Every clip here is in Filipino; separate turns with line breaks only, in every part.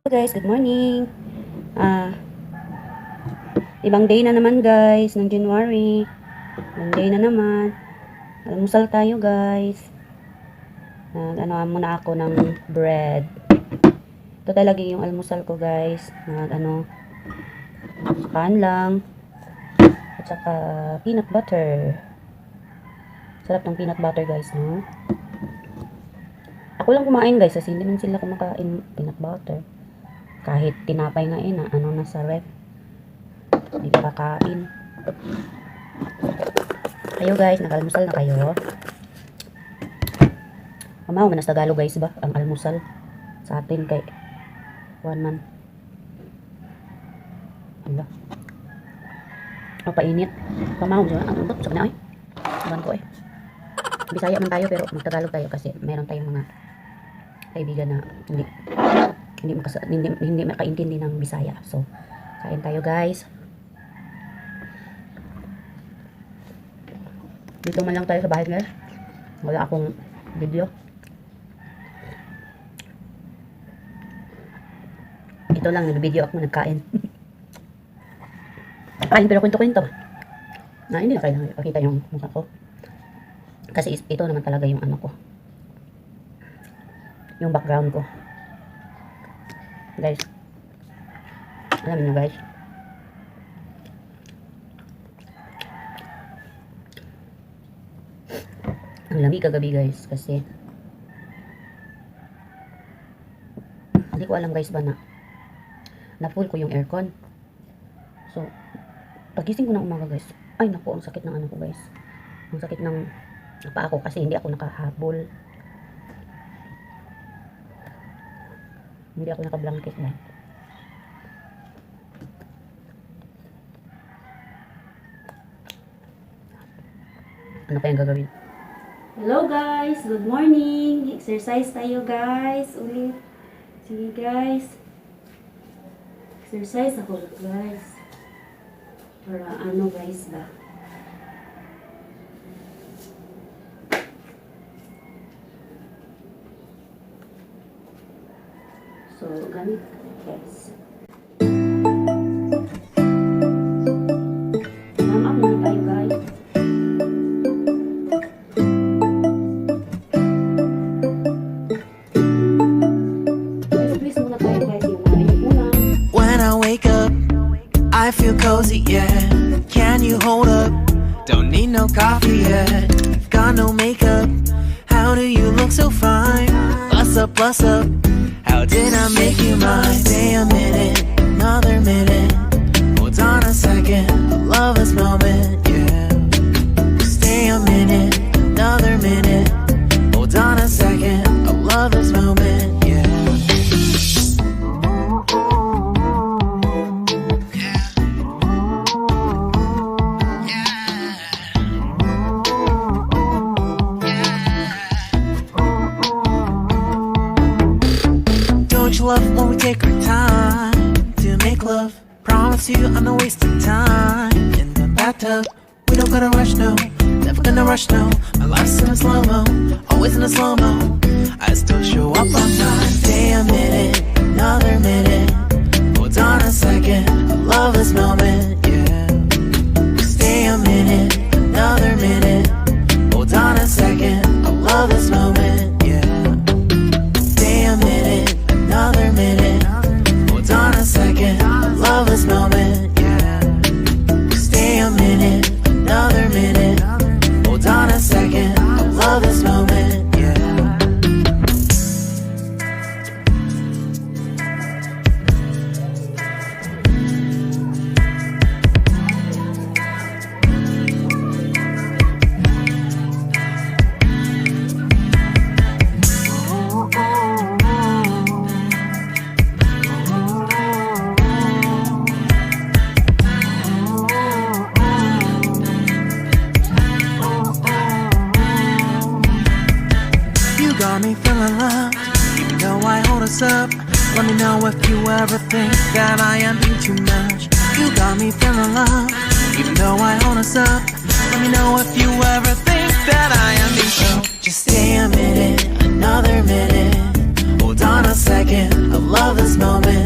Guys, good morning. Ah, ibang day na naman guys ng January. Ibang day na naman. Almusal tayo guys. Ano muna ako ng bread. Ito talaga yung almusal ko guys. Pan lang. At saka peanut butter. Sarap ng peanut butter guys, no? Ako lang kumain guys kasi hindi man sila kumakain peanut butter. Kahit tinapay nga na nasa ref. Hindi pa kakain. Kayo guys, nag-almusal na kayo. Mamaw, manas Tagalog guys ba? Ang almusal sa atin kay one man. Ano? Painit. Mamaw, ang ubot sa kanay. Ban ko eh. Bisaya man tayo pero mag-Tagalog tayo kasi meron tayong mga kaibigan na hindi makaintindi ng Bisaya. So, kain tayo guys. Dito man lang tayo sa bahay guys. Wala akong video. Ito lang, nag-video ako nagkain. Kain pero kwento-kwento. Hindi na kailangan ipakita yung mukha ko. Kasi ito naman talaga yung ano ko. Yung background ko. Guys, alam niyo guys, ang lamig kagabi guys kasi hindi ko alam guys ba na full ko yung aircon. So pagising ko ng umaga guys, ay naku, ang sakit ng ano ko guys, ang sakit ng paa ko kasi hindi ako nakahabol, hindi ako naka-blanket ba. Ano kayang gagawin? Hello guys, good morning. Exercise tayo guys. Ulit. Sige guys. Exercise ako guys. Para ano guys ba? So, ganit guys. Warm up muna tayo guys. Please muna tayo guys. Yung mainit muna.
When I wake up, I feel cozy, yeah. Can you hold up? Don't need no coffee yet. Got no makeup. How do you look so fine? Bust up, bust up. How did I make you mine? Stay a minute, another minute. Hold on a second, I love this moment, yeah. Stay a minute, another minute. Hold on a second, I love this moment, yeah. Don't you love when we take our time to make love? Promise you I'm not wasting time in the bathtub. We don't gotta rush, no. Never gonna rush, no. My life's in a slow-mo, always in a slow-mo. I still show up on time. Stay a minute, another minute. Hold on a second, I love this moment, yeah. Stay a minute, another minute. Hold on a second, I love this moment, yeah. Stay a minute, another minute. Hold on a second, I love this moment, yeah. Stay a minute, another minute. Hold on a second, I love this moment, yeah. Got me feeling love, even though I hold us up. Let me know if you ever think that I am being too much. You got me feeling love, even though I hold us up. Let me know if you ever think that I am being so. Just stay a minute, another minute. Hold on a second, I love this moment.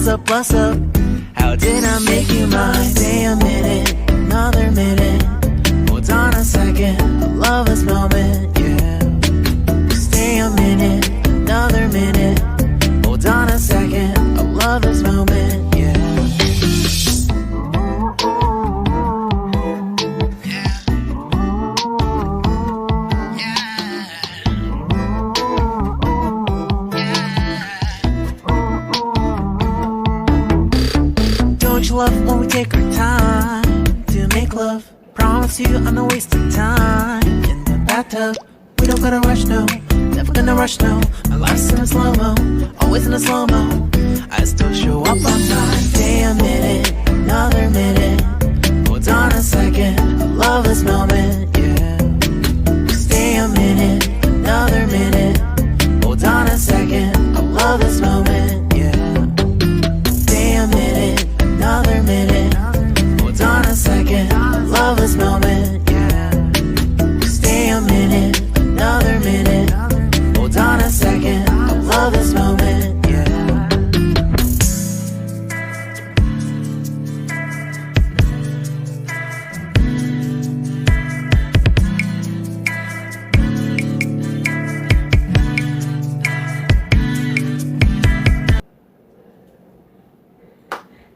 What's up, what's up? How did I make you mine? Stay a minute, another minute. Hold on a second, I love this moment, yeah. Stay a minute, another minute. Hold on a second, I love this moment, yeah. Don't you love when we take our time to make love? Promise you I'm not wasting time in the bathtub. We don't gotta rush, no. Never gonna rush, no. My life's in a slow-mo, always in a slow-mo. I still show up on time. Stay a minute, another minute. Hold on a second, I love this moment, yeah. Stay a minute, another minute. Hold on a second, I love this moment, yeah. Stay a minute, another minute. Hold on a second, I love this moment, yeah. Stay a minute, another minute. Hold on a second, I love this moment, yeah.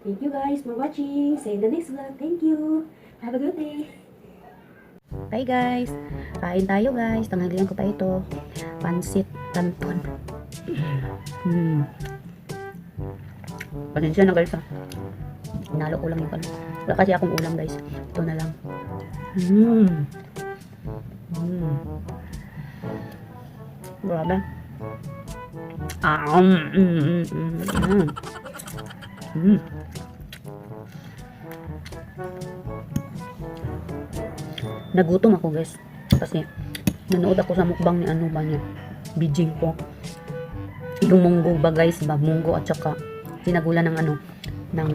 Thank you guys for watching. See you in the next vlog. Thank you. Have a good day. Bye guys. Kain tayo guys. Tanghalian ko pa ito. Pansit canton. Pasensya na guys ha. Inalo ko lang yung kanin. Wala kasi akong ulam guys. Ito na lang. Grabe. Nagutom ako guys kasi nanood ako sa mukbang ni ano ba niya, Beijing po, yung munggo ba guys ba, munggo at saka sinagulan ng ano, ng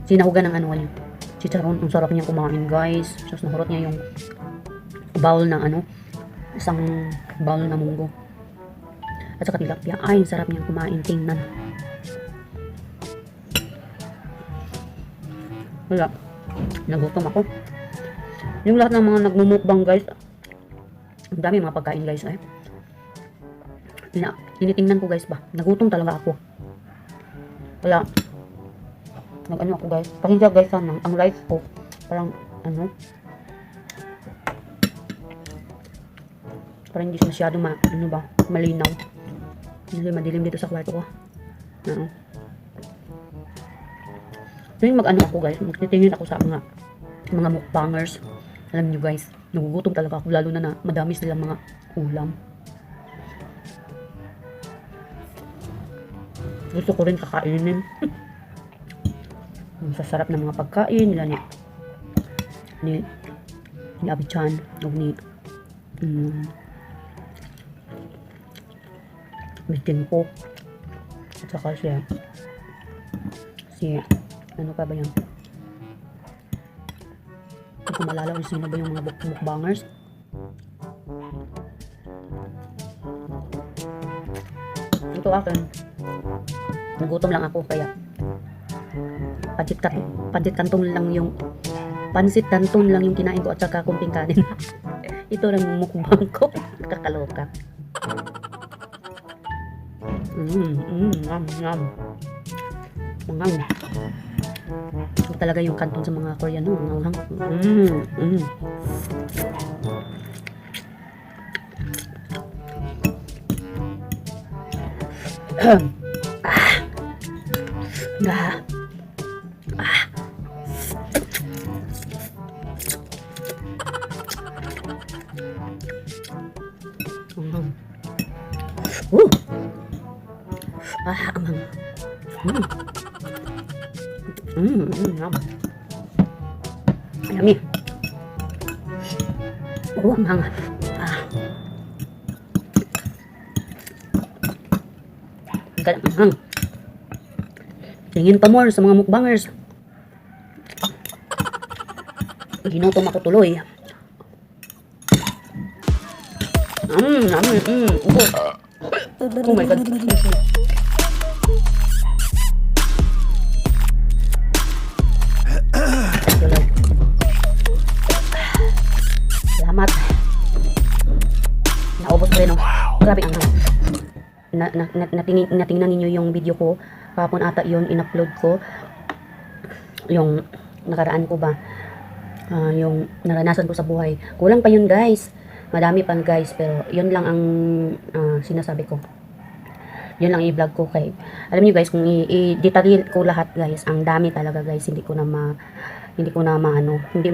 sinahugan ng ano niya, chicharon. Ang sarap niya kumain guys. Tapos nahurot niya yung bowl na ano, isang bowl na munggo at saka tilapia. Ay, sarap niya kumain, tingnan. Wala, nagutom ako. Yung lahat ng mga nagmumukbang guys, ang dami mga pagkain guys eh. Tinitingnan ko guys ba, nagutom talaga ako. Wala, nag-ano ako guys. Pasensya guys sana, ang life ko parang ano, parang hindi masyado ano ba, malinaw. Hindi madilim dito sa kwarto ko. Tuwing mag-ano ako guys, magtitingin ako sa mga mukbangers. Alam nyo guys, nagugutom talaga ako, lalo na madami silang mga ulam. Gusto ko rin kakainin. Ang sasarap ng mga pagkain nila ni Abi-chan o ni Mitin ko at saka si ano pa ba yan, hindi ko malala kung sino ba yung mga mukbangers. Ito akin, nagutom lang ako kaya pansit canton lang yung kinain ko at saka kunting kanin. Ito lang yung mukbang ko. Kakaloka. Ito talaga yung canton sa mga Korean, no? Yummy. Ang hangat. Tingin pa more sa mga mukbangers. Ginutom ako tuloy. Oh my god. natingnan ninyo yung video ko. Kahapon ata yun, in-upload ko. Yung nakaraan ko ba. Yung naranasan ko sa buhay. Kulang pa yun guys. Madami pa guys. Pero yun lang ang sinasabi ko. Yun lang i-vlog ko kay. Alam niyo guys, kung i-detail ko lahat guys, ang dami talaga guys. Hindi ko na maano, hindi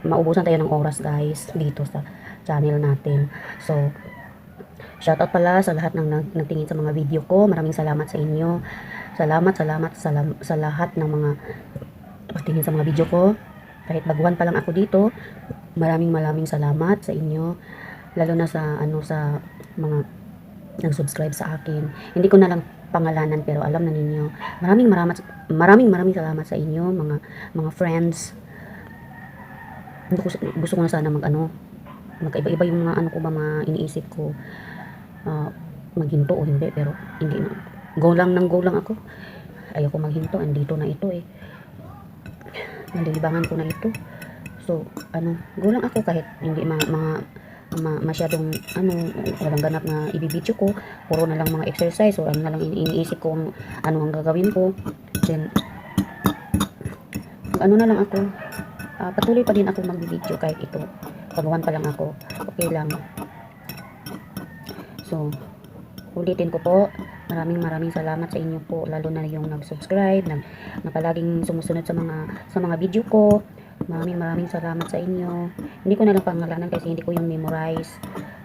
maubusan tayo ng oras guys dito sa channel natin. So, shoutout pala sa lahat ng nagtingin sa mga video ko. Maraming salamat sa inyo. Salamat sa lahat ng mga pagtingin sa mga video ko. Kahit baguhan pa lang ako dito, maraming salamat sa inyo. Lalo na sa sa mga nag-subscribe sa akin. Hindi ko na lang pangalanan pero alam na ninyo. Maraming salamat sa inyo mga friends. Gusto ko na sana magkaiba-iba yung mga ko ba, mga iniisip ko. Maghinto o hindi, pero hindi na. Go lang ako. Ayoko maghinto, andito na ito eh. Nalilibangan ko na ito. So, go lang ako kahit hindi masyadong walang ganap na ibibidyo ko. Puro na lang mga exercise o na lang iniisip ko ang gagawin ko. Then, na lang ako. Patuloy pa din ako magbibidyo kahit ito. Pagawan pa lang ako. Okay lang. So, ulitin ko po. Maraming salamat sa inyo po, lalo na yung nag-subscribe, na palaging sumusunod sa mga video ko. Maraming salamat sa inyo. Hindi ko na lang pangalanan kasi hindi ko yung memorize.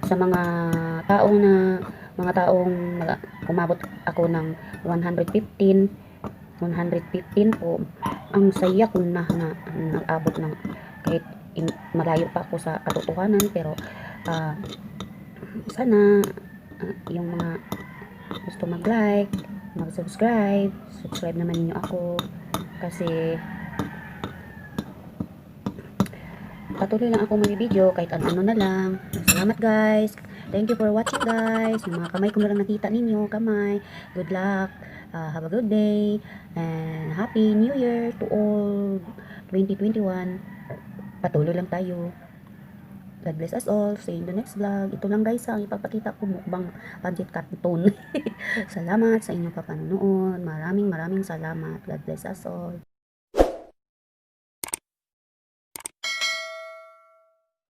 Sa mga taong umabot ako ng 115 po. Ang saya ko na nag-abot ng kahit malayo pa ako sa katotohanan, pero sana yung mga gusto mag-like, mag-subscribe, subscribe naman niyo ako kasi patuloy lang ako mag-video kahit ano na lang. Salamat guys. Thank you for watching guys. Yung mga kamay ko na lang nakita ninyo, kamay. Good luck. Have a good day and Happy New Year to all 2021. Patuloy lang tayo. God bless us all. See you in the next vlog. Ito lang guys ang ipapakita ko, mukbang pancit canton. Salamat sa inyong papanonood. Maraming salamat. God bless us all.